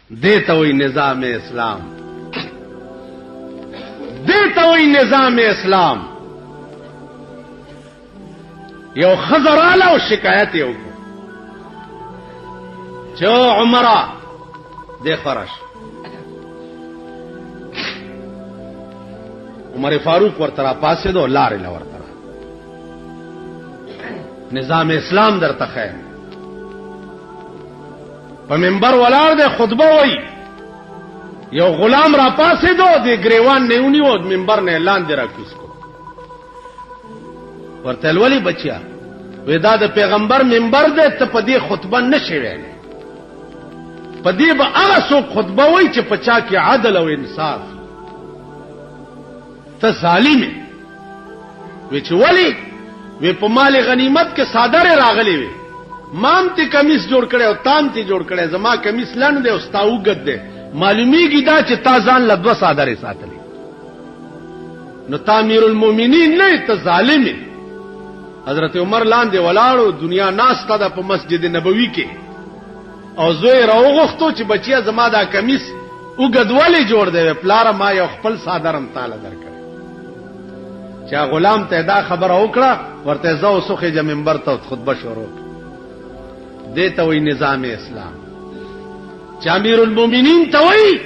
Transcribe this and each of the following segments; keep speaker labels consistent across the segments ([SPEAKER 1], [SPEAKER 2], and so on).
[SPEAKER 1] دیتا وی نظام اسلام، دیتا وی نظام اسلام. یو خزراله او شکایت یو چو عمره دے خرش عمر فاروق ورترا پاسه دو لارې لورترا نظام اسلام در تخه په منبر ولار دے خطبه وای یو غلام را پاسه دو دے گریوان نیونی و منبر نے اعلان دے را کیس کو ورته ولی بچیا ودا د پیغمبر منبر دے ته په دې خطبه نشي ویلې په دې به هغه څوک خطبه وای چې پچا کې عدل او انصاف ته ظالم وي چې ولی وی په مال غنیمت کې صادره راغلی وي مام ته کمیس جوړ کړي او تام ته جوړ کړي زما کمیس لند دی او ستاوګد دی معلومیږي دا چې تازان لدو صادره ساتلې نو تعمیر المؤمنین نه ته ظالم. حضرت عمر لاندې ولاړو دنیا ناس تا په مسجد نبوي کې او زوی راوغختو چې بچیا زما دا کمیس وګدولې جوړ دی پلار ما یو خپل صادرم تعالی درکړ چا غلام ته دا خبره وکړه ورته زو سوخه ج منبر ته خطبه شروع دیتا وی نظام اسلام. چا امیر المؤمنین ته وی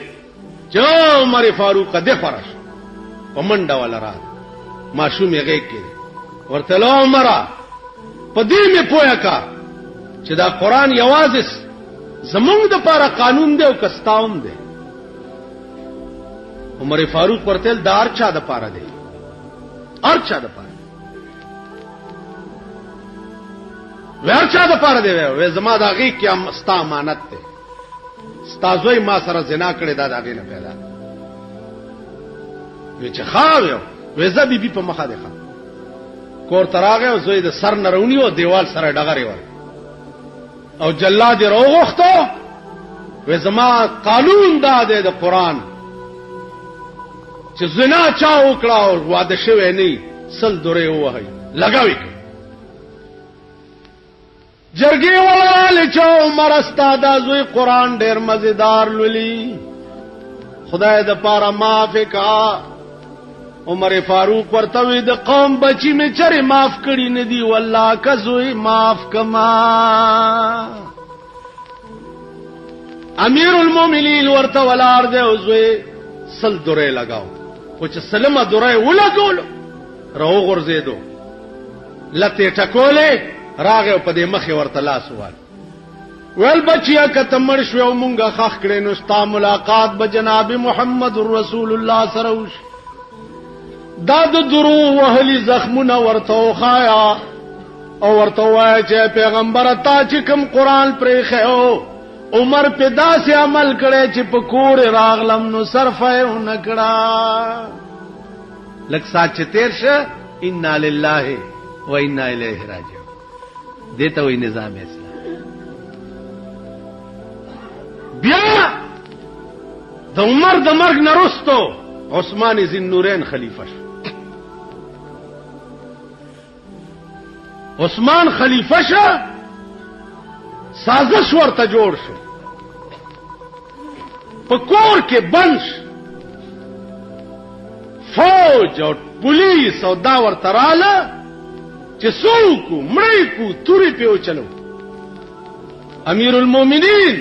[SPEAKER 1] جو عمر فاروق ده فرش پمنډه ولا را ماشومې غېږ کې ورته لو عمر په دې مې پوهه کا چې دا قران یوازې زمونږ د لپاره قانون دی او کستاوم دی. عمر فاروق ورته دار چا د لپاره دی ارچا د لپاره ورچا د لپاره دی وې زما دا غېږ کې هم ستا امانت دی ستاسوی ما سره زنا کړی دا دغه نه پیدا وی چې خاویو وې زبی بي په مخه دی کور تراغه او زوی د سر نرونی او دیوال سره ډغری ور او جلاد روغختو و زما قانون دا دی د قران چې زنا چا وکړه او واده شوی نه سل دوره وهي لگاوي جرګي ولاله چې عمر استاد زوی قران ډېر مزیدار لولي خدای د پاره معافي کا. عمر فاروق ورته د قوم بچی می چرې معاف کړی ندی والله کزوی معاف کما. امیر المؤمنین ورته ولار دی او زوی سل دوره لگاو خو چې سلمه دوره ولګول راو غرزیدو لته ټکولې راغه په دې مخې ورته لاس وال ول بچیا کتمر شو مونږه خخ کړي نو ستا ملاقات به جناب محمد رسول الله سره وش دا د درو وهلی زخمونه ورته خایا او ورته وای چې پیغمبر تا چې کوم قران پرې خو عمر په داسې عمل کړي چې په کور راغلم نو صرفه نکړه لک سات تیر شه ان لله و انا الیه راجعون دیتا وی نظام اسلام. بیا د عمر د مرګ نرستو عثمان ذی النورین خلیفہ شو. عثمان خلیفہ شو سازش ورته جوړ شو په کور کې بنش فوج او پولیس او دا ورته رااله چې څوک مړی کو توري په چلو. امیر المؤمنین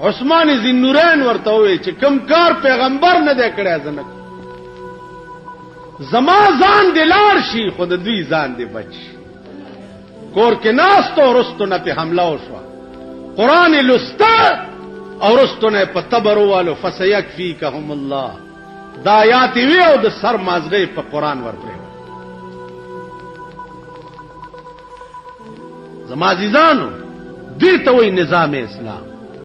[SPEAKER 1] عثمان ذی النورین ورته وی چې کم کار پیغمبر نه دی کړی ځنه زما ځان دلار شي خود دوی ځان دی بچ کور کې ناس تو رستو نه په حمله وشو قران لستا او رستو نه په تبرو فسيكفيكهم الله دا آیات وی او د سر مازغه په قران ورپرې زما عزیزانو دې ته وی نظام اسلام.